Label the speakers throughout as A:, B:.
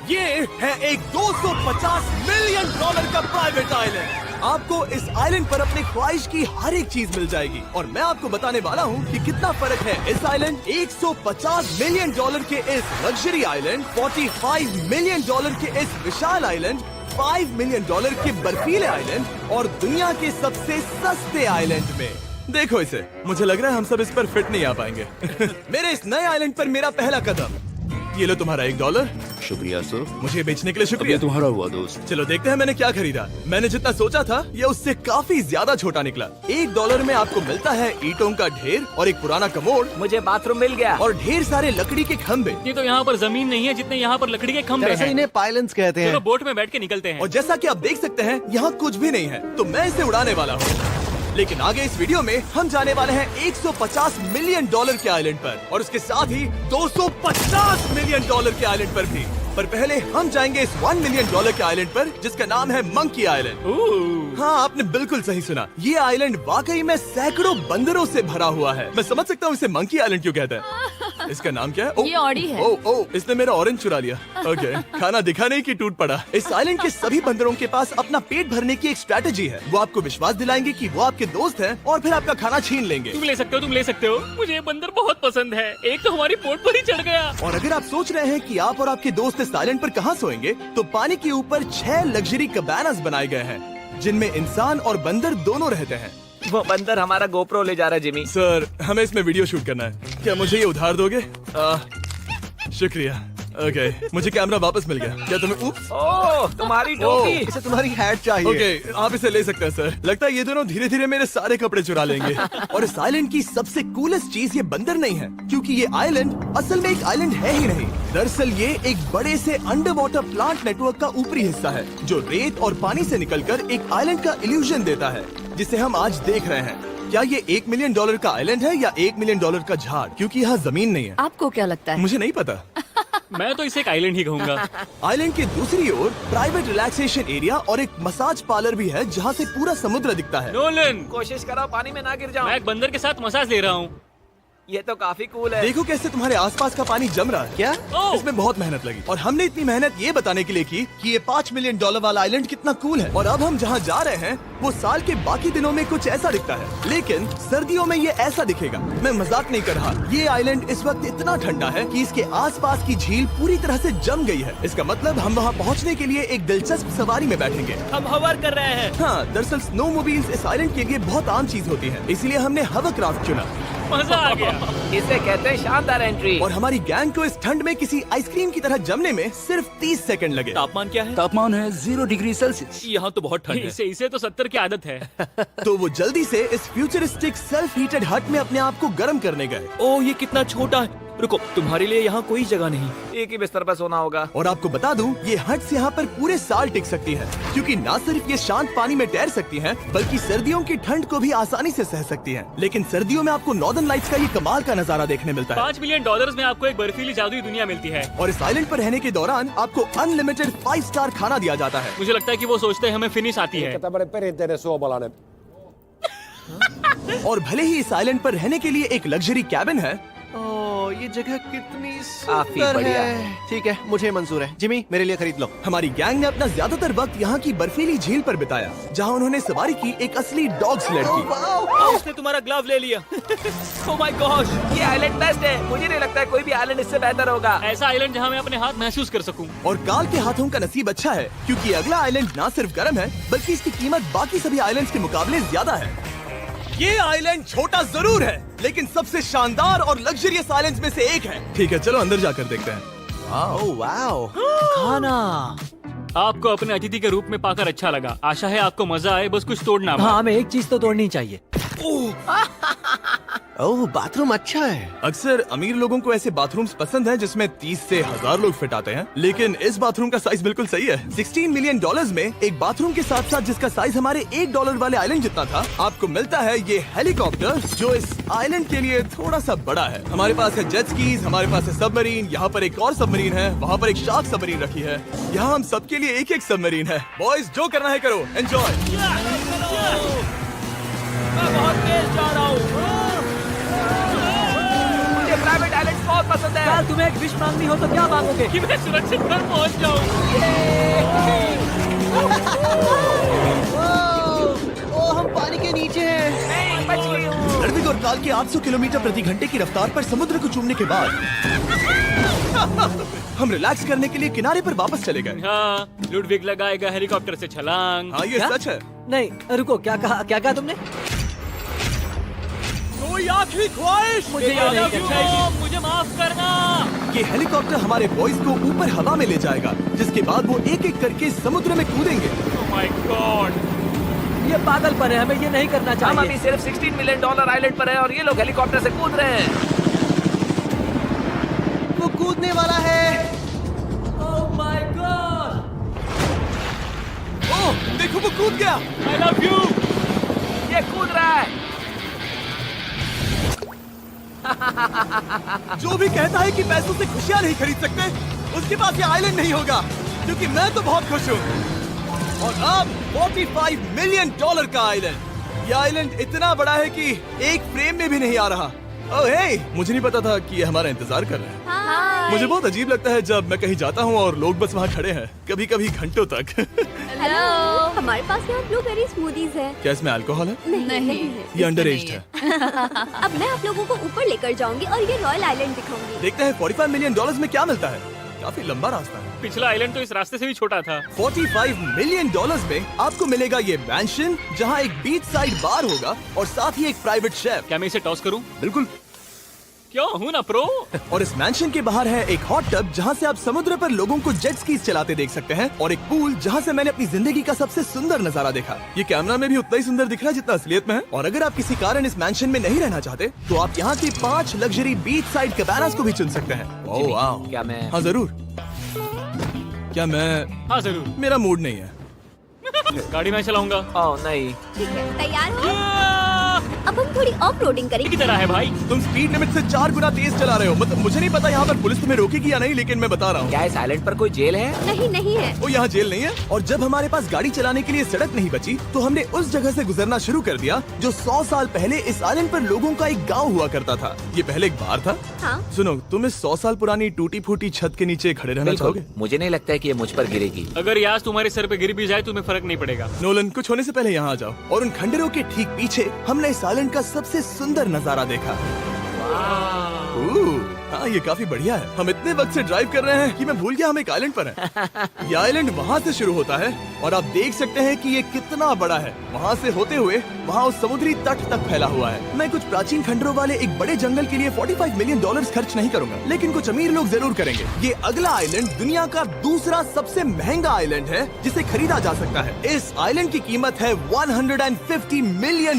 A: ये है एक 250 मिलियन डॉलर का प्राइवेट आइलैंड। आपको इस आइलैंड पर अपने ख्वाहिश की हर एक चीज मिल जाएगी और मैं आपको बताने वाला हूँ कि कितना फर्क है इस आइलैंड 150 मिलियन डॉलर के इस लग्जरी आइलैंड, 45 मिलियन डॉलर के इस विशाल आइलैंड, 5 मिलियन डॉलर के बर्फीले आइलैंड और दुनिया के सबसे सस्ते आइलैंड में। देखो इसे, मुझे लग रहा है हम सब इस पर फिट नहीं आ पाएंगे। मेरे इस नए आइलैंड पर मेरा पहला कदम। ये लो तुम्हारा $1।
B: शुक्रिया सर।
A: मुझे बेचने के लिए
B: अब
A: शुक्रिया।
B: ये तुम्हारा हुआ दोस्त।
A: चलो देखते हैं मैंने क्या खरीदा। मैंने जितना सोचा था ये उससे काफी ज्यादा छोटा निकला। $1 में आपको मिलता है ईंटों का ढेर और एक पुराना कमोड।
C: मुझे बाथरूम मिल गया।
A: और ढेर सारे लकड़ी के खंभे।
D: ये तो यहाँ पर जमीन नहीं है जितने यहाँ पर लकड़ी के खंभे
E: दरअसल
D: हैं।
E: इन्हें पाइलन्स कहते
D: चलो
E: हैं।
D: बोट में बैठ के निकलते हैं।
A: और जैसा कि आप देख सकते हैं यहाँ कुछ भी नहीं है, तो मैं इसे उड़ाने वाला हूँ। लेकिन आगे इस वीडियो में हम जाने वाले हैं 150 मिलियन डॉलर के आइलैंड पर और उसके साथ ही 250 मिलियन डॉलर के आइलैंड पर भी। पर पहले हम जाएंगे इस 1 मिलियन डॉलर के आइलैंड पर जिसका नाम है मंकी आइलैंड। हाँ, आपने बिल्कुल सही सुना। ये आइलैंड वाकई में सैकड़ों बंदरों से भरा हुआ है। मैं समझ सकता हूँ इसे मंकी आइलैंड क्यों कहते हैं। इसका नाम क्या है?
F: ये ऑडी है।
A: ओ, इसने मेरा ऑरेंज चुरा लिया। ओके, खाना दिखा नहीं कि टूट पड़ा। इस आइलैंड के सभी बंदरों के पास अपना पेट भरने की एक स्ट्रेटेजी है। वो आपको विश्वास दिलाएंगे कि वो आपके दोस्त हैं और फिर आपका खाना छीन लेंगे।
D: तुम ले सकते हो। मुझे ये बंदर बहुत पसंद है। एक तो हमारी बोट पर ही चढ़ गया।
A: और अगर आप सोच रहे हैं कि आप और आपके दोस्त इस आइलैंड पर कहाँ सोएंगे, तो पानी के ऊपर 6 लग्जरी कबानास बनाए गए हैं जिनमें इंसान और बंदर दोनों रहते हैं।
C: वो बंदर हमारा गोप्रो ले जा रहा है जिमी।
A: सर, हमें इसमें वीडियो शूट करना है। क्या मुझे ये उधार दोगे? शुक्रिया। ओके, मुझे कैमरा वापस मिल गया। क्या तुम्हें? उप्स।
C: ओह, तुम्हारी टोपी।
E: इसे तुम्हारी हैट चाहिए।
A: ओके, आप इसे ले सकते हैं सर। लगता है ये दोनों धीरे धीरे मेरे सारे कपड़े चुरा लेंगे। और इस आइलैंड की सबसे कूलेस्ट चीज ये बंदर नहीं है, क्योंकि ये आइलैंड असल में एक आइलैंड है ही नहीं। दरअसल ये एक बड़े से अंडर वाटर प्लांट नेटवर्क का ऊपरी हिस्सा है जो रेत और पानी से निकलकर एक आइलैंड का इल्यूजन देता है, जिसे हम आज देख रहे हैं। क्या ये $1 मिलियन का आइलैंड है या $1 मिलियन का झाड़? क्योंकि यहाँ जमीन नहीं है।
F: आपको क्या लगता है?
A: मुझे नहीं पता।
D: मैं तो इसे एक आइलैंड ही कहूँगा।
A: आइलैंड के दूसरी ओर प्राइवेट रिलैक्सेशन एरिया और एक मसाज पार्लर भी है जहाँ से पूरा समुद्र दिखता है।
D: नोलन,
C: कोशिश करो पानी में ना गिर जाओ।
D: मैं एक बंदर के साथ मसाज ले रहा हूँ।
C: ये तो काफी कूल है।
A: देखो कैसे तुम्हारे आसपास का पानी जम रहा है।
E: क्या?
D: ओह!
A: इसमें बहुत मेहनत लगी और हमने इतनी मेहनत ये बताने के लिए की कि ये $5 मिलियन वाला आइलैंड कितना कूल है। और अब हम जहाँ जा रहे हैं वो साल के बाकी दिनों में कुछ ऐसा दिखता है, लेकिन सर्दियों में ये ऐसा दिखेगा। मैं मजाक नहीं कर रहा। ये आइलैंड इस वक्त इतना ठंडा है कि इसके आसपास की झील पूरी तरह से जम गई है। इसका मतलब हम वहाँ पहुँचने के लिए एक दिलचस्प सवारी में बैठेंगे।
C: हम हवर कर रहे हैं।
A: हाँ, दरअसल स्नोमोबाइल्स इस आइलैंड के लिए बहुत आम चीज होती है, इसलिए हमने हवरक्राफ्ट चुना।
D: मजा आ गया।
C: इसे कहते हैं शानदार एंट्री।
A: और हमारी गैंग को इस ठंड में किसी आइसक्रीम की तरह जमने में सिर्फ 30 सेकंड लगे।
D: तापमान क्या है?
B: तापमान है 0 डिग्री सेल्सियस।
D: यहाँ तो बहुत ठंड है। इसे तो 70 की आदत है।
A: तो वो जल्दी से इस फ्यूचरिस्टिक सेल्फ हीटेड हट में अपने आप को गर्म करने गए।
G: ओह, ये कितना छोटा है। रुको, तुम्हारे लिए यहाँ कोई जगह नहीं।
C: एक ही बिस्तर पर सोना होगा।
A: और आपको बता दूं, ये हट्स यहाँ पर पूरे साल टिक सकती है, क्योंकि ना सिर्फ ये शांत पानी में तैर सकती हैं, बल्कि सर्दियों की ठंड को भी आसानी से सह सकती हैं। लेकिन सर्दियों में आपको नॉर्दर्न लाइट्स का ये कमाल का नजारा देखने मिलता है।
D: $5 मिलियन में आपको एक बर्फीली जादुई दुनिया मिलती है।
A: और इस आइलैंड पर रहने के दौरान आपको अनलिमिटेड 5 स्टार खाना दिया जाता है।
D: मुझे लगता है कि वो सोचते हैं हमें फिनिश आती है।
H: tämmöinen perinteinen suomalainen.
A: और भले ही इस आइलैंड पर रहने के लिए एक लग्जरी कैबिन है,
E: ओह, ये जगह कितनी
C: काफी
E: सुंदर
C: बढ़िया
E: है। ठीक है, मुझे मंजूर है। जिमी, मेरे लिए खरीद लो।
A: हमारी गैंग ने अपना ज्यादातर वक्त यहाँ की बर्फीली झील पर बिताया, जहाँ उन्होंने सवारी की एक असली डॉग स्लेड की।
G: उसने तुम्हारा ग्लव ले लिया। ओह माय गॉश,
C: ये आइलैंड बेस्ट है। मुझे नहीं लगता है कोई भी आइलैंड इससे बेहतर होगा।
D: ऐसा आइलैंड जहाँ मैं अपने हाथ महसूस कर सकूँ।
A: और काल के हाथों का नसीब अच्छा है, क्योंकि अगला आइलैंड ना सिर्फ गर्म है, बल्कि इसकी कीमत बाकी सभी आइलैंड्स के मुकाबले ज्यादा है। ये आइलैंड छोटा जरूर है, लेकिन सबसे शानदार और लग्जरियस आइलैंड्स में से एक है। ठीक है, चलो अंदर जाकर देखते हैं।
E: ओह वाओ,
G: खाना।
D: आपको अपने अतिथि के रूप में पाकर अच्छा लगा। आशा है आपको मजा आए, बस कुछ तोड़ना मत।
G: हाँ, हमें एक चीज तो तोड़नी चाहिए।
E: ओह, बाथरूम अच्छा है।
A: अक्सर अमीर लोगों को ऐसे बाथरूम्स पसंद हैं जिसमें 30 से 1000 लोग फिट आते हैं, लेकिन इस बाथरूम का साइज बिल्कुल सही है। $16 मिलियन में एक बाथरूम के साथ साथ जिसका साइज हमारे $1 वाले आइलैंड जितना था, आपको मिलता है ये हेलीकॉप्टर, जो इस आइलैंड के लिए थोड़ा सा बड़ा है। हमारे पास है जेट स्कीज, हमारे पास है सबमरीन, यहाँ पर एक और सबमरीन है, वहाँ पर एक शार्क सबमरीन रखी है। यहाँ हम सबके लिए एक एक सबमरीन है। बॉयज, जो करना है करो, एंजॉय।
G: मैं बहुत तेज जा रहा हूँ।
C: मुझे प्राइवेट आइलैंड बहुत पसंद है।
G: यार, तुम्हें एक विश मांगनी हो तो क्या मांगोगे?
D: कि मैं सुरक्षित घर पहुँच जाऊँ।
A: 800 किलोमीटर प्रति घंटे की रफ्तार पर समुद्र को चूमने के बाद हम रिलैक्स करने के लिए किनारे पर वापस चले गए।
D: हाँ, लुडविग लगाएगा हेलीकॉप्टर से छलांग।
A: हाँ, ये सच है।
C: नहीं रुको, क्या कहा तुमने?
A: कोई आखिरी ख्वाहिश?
C: मुझे ये नहीं करना।
D: मुझे माफ करना।
A: ये हेलीकॉप्टर हमारे बॉयज को ऊपर हवा में ले जाएगा, जिसके बाद वो एक एक करके समुद्र में कूदेंगे।
D: Oh my God!
C: ये पागलपन है, हमें ये नहीं करना चाहिए।
F: हम अभी सिर्फ $16 मिलियन आइलैंड पर हैं और ये लोग हेलीकॉप्टर से कूद रहे हैं।
E: वो कूदने वाला है।
C: Oh my God!
A: ओह, देखो वो कूद गया।
D: I love you!
F: ये कूद रहा है।
A: जो भी कहता है कि पैसों से खुशियां नहीं खरीद सकते, उसके पास ये आइलैंड नहीं होगा, क्योंकि मैं तो बहुत खुश हूँ। और अब $45 मिलियन का आइलैंड। ये आइलैंड इतना बड़ा है कि एक फ्रेम में भी नहीं आ रहा। ओह हे, मुझे नहीं पता था कि ये हमारा इंतजार कर रहे हैं। मुझे बहुत अजीब लगता है जब मैं कहीं जाता हूँ और लोग बस वहाँ खड़े हैं, कभी कभी घंटों तक।
H: हेलो, हमारे पास यहाँ ब्लूबेरी स्मूदीज है।
A: क्या इसमें अल्कोहल है?
H: नहीं है।
A: ये अंडर एज्ड है।
H: अब मैं आप लोगों को ऊपर लेकर जाऊंगी और ये रॉयल आइलैंड दिखाऊंगी।
A: देखते हैं $45 मिलियन में क्या मिलता है। काफी लंबा रास्ता है।
D: पिछला आइलैंड तो इस रास्ते से भी छोटा था।
A: $45 मिलियन में आपको मिलेगा ये मैंशन, जहाँ एक बीच साइड बार होगा और साथ ही एक प्राइवेट शेफ।
D: क्या मैं इसे टॉस करूं?
A: बिल्कुल।
D: क्यों हूं ना प्रो।
A: और इस मैंशन के बाहर है एक हॉट टब, जहाँ से आप समुद्र पर लोगों को जेट स्कीज चलाते देख सकते हैं, और एक पूल जहाँ से मैंने अपनी जिंदगी का सबसे सुंदर नजारा देखा। ये कैमरा में भी उतना ही सुंदर दिख रहा है जितना असलियत में है। और अगर आप किसी कारण इस मैंशन में नहीं रहना चाहते, तो आप यहाँ की 5 लग्जरी बीच साइड कैबानास को भी चुन सकते हैं। ओह वाह।
F: क्या मैं?
A: हाँ जरूर। क्या मैं?
D: हाँ जरूर।
A: मेरा मूड नहीं है।
D: गाड़ी मैं चलाऊंगा।
F: ओह नहीं।
H: ठीक है, तैयार हो? अब हम थोड़ी ऑफ रोडिंग
D: की
H: करेंगे।
D: तरह है भाई।
A: तुम स्पीड लिमिट से 4 गुना तेज चला रहे हो। मतलब मुझे नहीं पता यहाँ पर पुलिस तुम्हें रोकेगी या नहीं, लेकिन मैं बता रहा हूँ।
F: क्या इस आइलैंड पर कोई जेल है?
H: नहीं, नहीं है।
A: वो यहाँ जेल नहीं है। और जब हमारे पास गाड़ी चलाने के लिए सड़क नहीं बची, तो हमने उस जगह से गुजरना शुरू कर दिया जो 100 साल पहले इस आइलैंड पर लोगों का एक गांव हुआ करता था। ये पहले एक बार था।
H: हाँ।
A: सुनो, तुम इस 100 साल पुरानी टूटी फूटी छत के नीचे खड़े रहना
F: बिल्कुल।
A: चाहोगे?
F: मुझे नहीं लगता है कि ये मुझ पर गिरेगी।
D: अगर ये आज तुम्हारे सर पे गिर भी जाए तुम्हें फर्क नहीं पड़ेगा।
A: नोलन, कुछ होने से पहले यहाँ आ जाओ। और उन खंडरों के ठीक पीछे हमने इस आइलैंड का सबसे सुंदर नजारा देखा। हाँ, ये काफी बढ़िया है। हम इतने वक्त से ड्राइव कर रहे हैं कि मैं भूल गया हम एक आइलैंड पर हैं। ये आइलैंड वहाँ से शुरू होता है और आप देख सकते हैं कि ये कितना बड़ा है। वहाँ से होते हुए वहाँ उस समुद्री तट तक फैला हुआ है। मैं कुछ प्राचीन खंडरों वाले एक बड़े जंगल के लिए $45 मिलियन खर्च नहीं करूंगा, लेकिन कुछ अमीर लोग जरूर करेंगे। ये अगला आइलैंड दुनिया का दूसरा सबसे महंगा आइलैंड है जिसे खरीदा जा सकता है। इस आइलैंड की कीमत है $150 मिलियन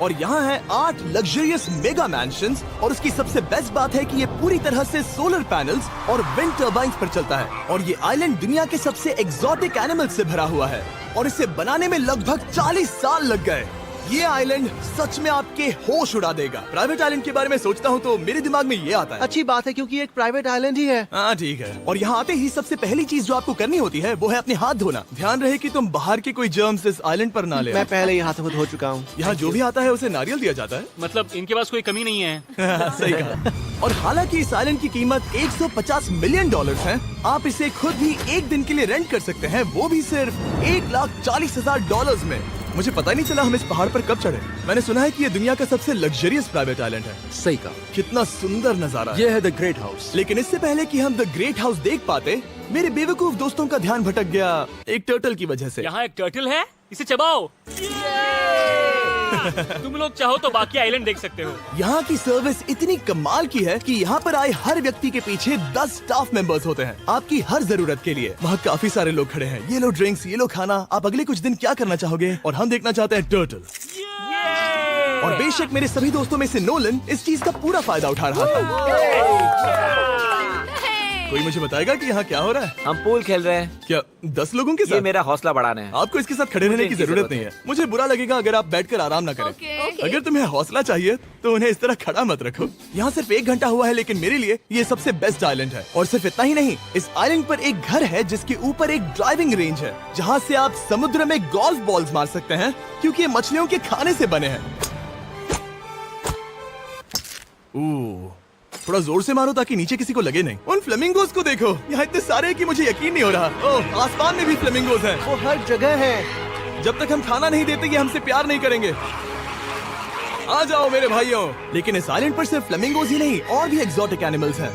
A: और यहाँ है 8 लग्जरियस मेगा मैंशंस। और उसकी सबसे बेस्ट बात है कि ये पूरी तरह से सोलर पैनल्स और विंड टर्बाइन्स पर चलता है। और ये आइलैंड दुनिया के सबसे एक्सोटिक एनिमल्स से भरा हुआ है और इसे बनाने में लगभग 40 साल लग गए। ये आइलैंड सच में आपके होश उड़ा देगा। प्राइवेट आइलैंड के बारे में सोचता हूँ तो मेरे दिमाग में ये आता है।
E: अच्छी बात है, क्योंकि एक प्राइवेट आइलैंड ही है।
A: हाँ ठीक है। और यहाँ आते ही सबसे पहली चीज जो आपको करनी होती है वो है अपने हाथ धोना। ध्यान रहे कि तुम बाहर के कोई जर्म्स इस आइलैंड पर ना ले।
E: मैं पहले ही हाथों को धो चुका हूँ।
A: यहाँ जो भी आता है उसे नारियल दिया जाता है।
D: मतलब इनके पास कोई कमी नहीं है।
A: सही कहा। और हालांकि इस आइलैंड की कीमत $150 मिलियन है, आप इसे खुद भी एक दिन के लिए रेंट कर सकते हैं, वो भी सिर्फ $1,40,000 में। मुझे पता ही नहीं चला हम इस पहाड़ पर कब चढ़े। मैंने सुना है कि ये दुनिया का सबसे लग्जरियस प्राइवेट आइलैंड है।
B: सही कहा।
A: कितना सुंदर नजारा है।
B: ये है द ग्रेट हाउस।
A: लेकिन इससे पहले कि हम द ग्रेट हाउस देख पाते, मेरे बेवकूफ दोस्तों का ध्यान भटक गया एक टर्टल की वजह से।
D: यहाँ एक टर्टल है, इसे चबाओ। तुम लोग चाहो तो बाकी आइलैंड देख सकते हो।
A: यहाँ की सर्विस इतनी कमाल की है कि यहाँ पर आए हर व्यक्ति के पीछे 10 स्टाफ मेंबर्स होते हैं आपकी हर जरूरत के लिए। वहाँ काफी सारे लोग खड़े हैं। ये लो ड्रिंक्स, ये लो खाना। आप अगले कुछ दिन क्या करना चाहोगे? और हम देखना चाहते हैं टर्टल। और बेशक मेरे सभी दोस्तों में से नोलन इस चीज का पूरा फायदा उठा रहा था। कोई मुझे बताएगा कि यहाँ क्या हो रहा है?
F: हम पूल खेल रहे हैं।
A: क्या 10 लोगों के
F: ये
A: साथ?
F: मेरा हौसला बढ़ाना है।
A: आपको इसके साथ खड़े रहने की
F: इनकी
A: जरूरत नहीं है। मुझे बुरा लगेगा अगर आप बैठकर आराम ना करें। अगर तुम्हें हौसला चाहिए तो उन्हें इस तरह खड़ा मत रखो। यहाँ सिर्फ 1 घंटा हुआ है, लेकिन मेरे लिए ये सबसे बेस्ट आइलैंड है। और सिर्फ इतना ही नहीं, इस आइलैंड पर एक घर है जिसके ऊपर एक ड्राइविंग रेंज है, जहाँ से आप समुद्र में गोल्फ बॉल्स मार सकते हैं, क्योंकि ये मछलियों के खाने से बने हैं। थोड़ा जोर से मारो ताकि नीचे किसी को लगे नहीं। उन फ्लेमिंगोज को देखो, यहाँ इतने सारे हैं कि मुझे यकीन नहीं हो रहा। ओह, आसमान में भी फ्लेमिंगोज हैं।
E: वो हर जगह है।
A: जब तक हम खाना नहीं देते ये हमसे प्यार नहीं करेंगे। आ जाओ मेरे भाइयों। लेकिन इस आइलैंड पर सिर्फ फ्लेमिंगोज ही नहीं और भी एक्सोटिक एनिमल्स हैं।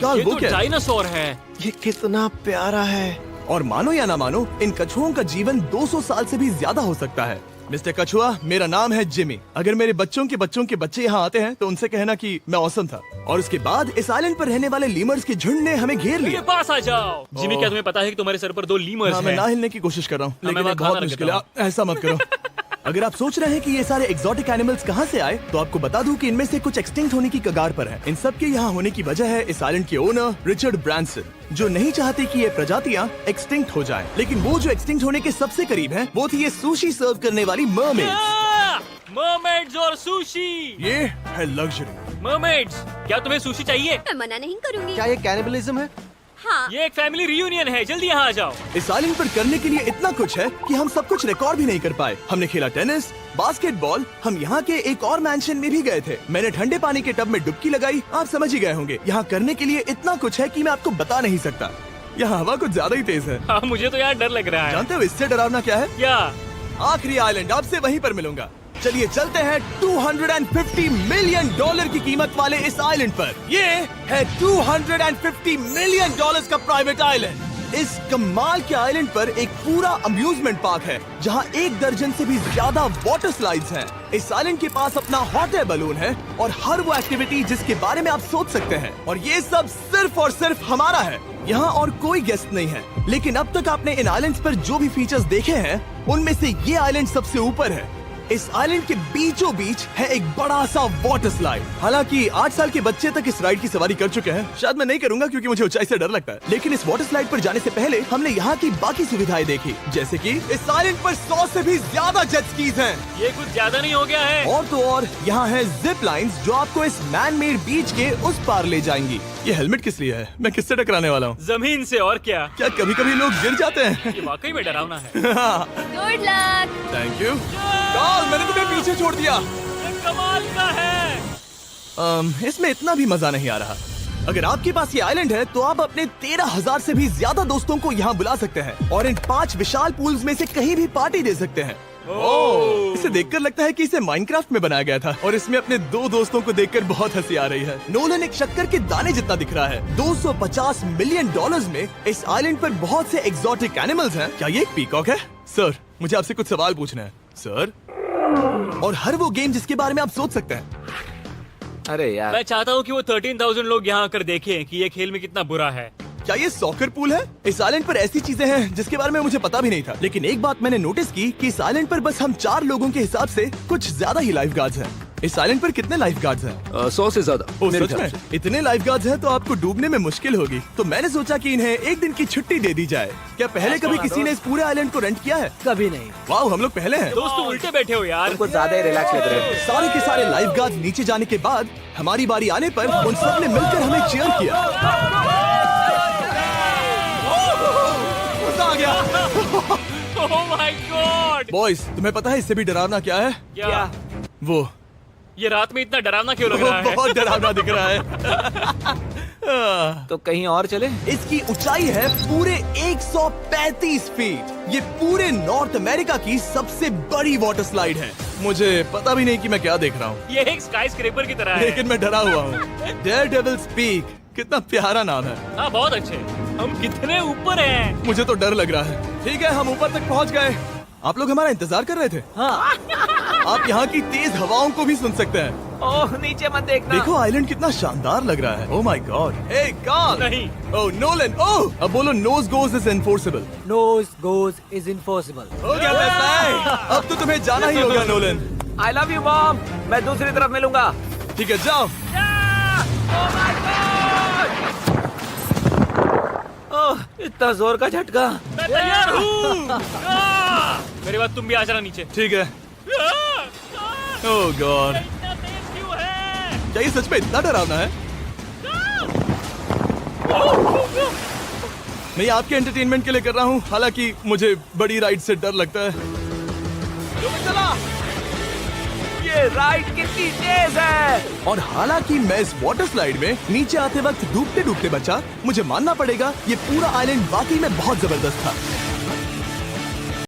A: काल,
D: ये
A: वो
D: तो
A: क्या है?
D: डायनासोर है।
E: ये कितना प्यारा है।
A: और मानो या ना मानो, इन कछुओं का जीवन 200 साल से भी ज्यादा हो सकता है। मिस्टर कछुआ, मेरा नाम है जिमी। अगर मेरे बच्चों के बच्चे यहाँ आते हैं तो उनसे कहना कि मैं औसम था। और उसके बाद इस आइलैंड पर रहने वाले लीमर्स के झुंड ने हमें घेर
D: मेरे
A: लिया।
D: पास आ जाओ। जिमी, क्या तुम्हें पता है कि तुम्हारे सर पर 2 लीमर्स
A: हाँ, मैं
D: हैं?
A: ना हिलने की कोशिश कर रहा हूँ,
D: हाँ,
A: लेकिन
D: मैं
A: ये
D: खाना
A: बहुत
D: रख
A: मुश्किल है।
D: देता
A: ऐसा मत करो। अगर आप सोच रहे हैं कि ये सारे एक्सोटिक एनिमल्स कहाँ से आए, तो आपको बता दूं कि इनमें से कुछ एक्सटिंक्ट होने की कगार पर हैं। इन सब के यहाँ होने की वजह है इस आइलैंड के ओनर रिचर्ड ब्रांसन, जो नहीं चाहते कि ये प्रजातियाँ एक्सटिंक्ट हो जाएं। लेकिन वो जो एक्सटिंक्ट होने के सबसे करीब हैं, वो थी ये सुशी सर्व करने वाली मरमेड्स।
D: मरमेड्स और सुशी।
A: ये है लग्जरी।
D: मरमेड्स, क्या तुम्हें सुशी चाहिए?
H: मैं मना नहीं करूंगी।
E: क्या ये कैनिबलिज्म है?
H: हाँ।
D: ये एक फैमिली रियूनियन है, जल्दी यहाँ आ जाओ।
A: इस आइलैंड पर करने के लिए इतना कुछ है कि हम सब कुछ रिकॉर्ड भी नहीं कर पाए। हमने खेला टेनिस, बास्केटबॉल, हम यहाँ के एक और मैंशन में भी गए थे। मैंने ठंडे पानी के टब में डुबकी लगाई। आप समझ ही गए होंगे। यहाँ करने के लिए इतना कुछ है कि मैं आपको बता नहीं सकता। यहाँ हवा कुछ ज्यादा ही तेज है।
D: हाँ, मुझे तो यार डर लग रहा है।
A: जानते हो इससे डरावना क्या है?
D: क्या?
A: आखिरी आइलैंड, आपसे वहीं पर मिलूंगा। चलिए चलते हैं $250 मिलियन की कीमत वाले इस आइलैंड पर। ये है $250 मिलियन का प्राइवेट आइलैंड। इस कमाल के आइलैंड पर एक पूरा अम्यूजमेंट पार्क है, जहां 1 दर्जन से भी ज्यादा वाटर स्लाइड्स हैं। इस आइलैंड के पास अपना हॉट एयर बलून है और हर वो एक्टिविटी जिसके बारे में आप सोच सकते हैं। और ये सब सिर्फ और सिर्फ हमारा है। यहाँ और कोई गेस्ट नहीं है। लेकिन अब तक आपने इन आइलैंड्स पर जो भी फीचर्स देखे हैं, उनमें से ये आइलैंड सबसे ऊपर है। इस आइलैंड के बीचों बीच है एक बड़ा सा वाटर स्लाइड। हालांकि 8 साल के बच्चे तक इस राइड की सवारी कर चुके हैं। शायद मैं नहीं करूंगा क्योंकि मुझे ऊंचाई से डर लगता है। लेकिन इस वाटर स्लाइड पर जाने से पहले हमने यहाँ की बाकी सुविधाएं देखी, जैसे कि इस आइलैंड पर 100 से भी ज्यादा जेट स्कीज हैं।
D: ये कुछ ज्यादा नहीं हो गया है?
A: और तो और यहाँ है जिप लाइन्स जो आपको इस मैन मेड बीच के उस पार ले जाएंगी। ये हेलमेट किस लिए है? मैं किससे टकराने वाला हूँ?
D: जमीन से, और क्या?
A: क्या कभी कभी लोग गिर जाते हैं?
D: ये वाकई में डरावना है।
H: Good luck.
A: Thank you. Carl, मैंने तुम्हें पीछे छोड़ दिया।
D: ये कमाल का है।
A: इसमें इतना भी मजा नहीं आ रहा। अगर आपके पास ये आइलैंड है तो आप अपने 13,000 से भी ज्यादा दोस्तों को यहाँ बुला सकते हैं और इन 5 विशाल पूल्स में से कहीं भी पार्टी दे सकते हैं। ओह, इसे देखकर लगता है कि इसे माइनक्राफ्ट में बनाया गया था और इसमें अपने 2 दोस्तों को देखकर बहुत हंसी आ रही है। नोलन एक शक्कर के दाने जितना दिख रहा है। $250 मिलियन में इस आइलैंड पर बहुत से एक्सोटिक एनिमल्स हैं। क्या ये एक पीकॉक है? सर, मुझे आपसे कुछ सवाल पूछना है सर। और हर वो गेम जिसके बारे में आप सोच सकते हैं।
C: अरे यार,
D: मैं चाहता हूँ कि वो 13,000 लोग यहाँ आकर देखें कि ये खेल में कितना बुरा है।
A: क्या ये सॉकर पूल है? इस आइलैंड पर ऐसी चीजें हैं जिसके बारे में मुझे पता भी नहीं था। लेकिन एक बात मैंने नोटिस की कि इस आइलैंड पर बस हम 4 लोगों के हिसाब से कुछ ज्यादा ही लाइफ गार्ड्स हैं। इस आइलैंड पर कितने लाइफ गार्ड्स हैं?
B: 100 से ज्यादा
A: ओह,
B: मेरे
A: सच
B: ख्याल
A: में?
B: से।
A: इतने लाइफ गार्ड्स हैं तो आपको डूबने में मुश्किल होगी। तो मैंने सोचा कि इन्हें एक दिन की छुट्टी दे दी जाए। क्या पहले कभी किसी ने इस पूरे आइलैंड को रेंट किया है?
E: कभी नहीं।
A: वाह, हम लोग पहले हैं।
D: दोस्त, तुम उल्टे बैठे हो यार।
C: कुछ ज्यादा ही रिलैक्स लग रहे हैं।
A: सारे के सारे लाइफ गार्ड्स नीचे जाने के बाद हमारी बारी आने पर उन सब ने मिलकर हमें चीयर किया। मजा आ गया।
D: ओह माय गॉड।
A: बॉयज, तुम्हें पता है इससे भी डरावना क्या है?
D: क्या?
A: वो
D: ये रात में इतना डरावना क्यों लग रहा है?
A: बहुत डरावना दिख रहा है।
C: तो कहीं और चले?
A: इसकी ऊंचाई है पूरे 135 फीट। ये पूरे नॉर्थ अमेरिका की सबसे बड़ी वाटर स्लाइड है। मुझे पता भी नहीं कि मैं क्या देख रहा हूँ,
D: ये एक स्काई स्क्रेपर की तरह है।
A: लेकिन मैं डरा हुआ हूँ। डेयरडेविल्स पीक, कितना प्यारा नाम है।
D: हाँ, बहुत अच्छे। हम कितने ऊपर हैं?
A: मुझे तो डर लग रहा है। ठीक है, हम ऊपर तक पहुँच गए। आप लोग हमारा इंतजार कर रहे थे?
C: हाँ।
A: आप यहाँ की तेज हवाओं को भी सुन सकते हैं।
C: ओह, नीचे मत देखना।
A: देखो, आइलैंड कितना शानदार लग रहा है। Oh my God. Hey Carl.
D: नहीं।
A: Oh Nolan. ओह, अब बोलो nose goes is enforceable.
E: Nose goes is enforceable.
A: हो गया फैसला। अब तो तुम्हें जाना ही होगा Nolan.
C: I love you mom. मैं दूसरी तरफ मिलूंगा।
A: ठीक है, जाओ।
C: ओह, इतना जोर का झटका।
D: मैं तैयार हूँ। मेरे बाद तुम भी आ जाना नीचे।
A: ठीक है। ओह गॉड,
D: इतना तेज क्यों है?
A: क्या ये सच में इतना डरावना है? मैं ये आपके एंटरटेनमेंट के लिए कर रहा हूँ। हालांकि मुझे बड़ी राइड से डर लगता है।
C: चला, ये राइड कितनी तेज है।
A: और हालांकि मैं इस वाटर स्लाइड में नीचे आते वक्त डूबते डूबते बचा, मुझे मानना पड़ेगा ये पूरा आइलैंड वाकई में बहुत जबरदस्त था।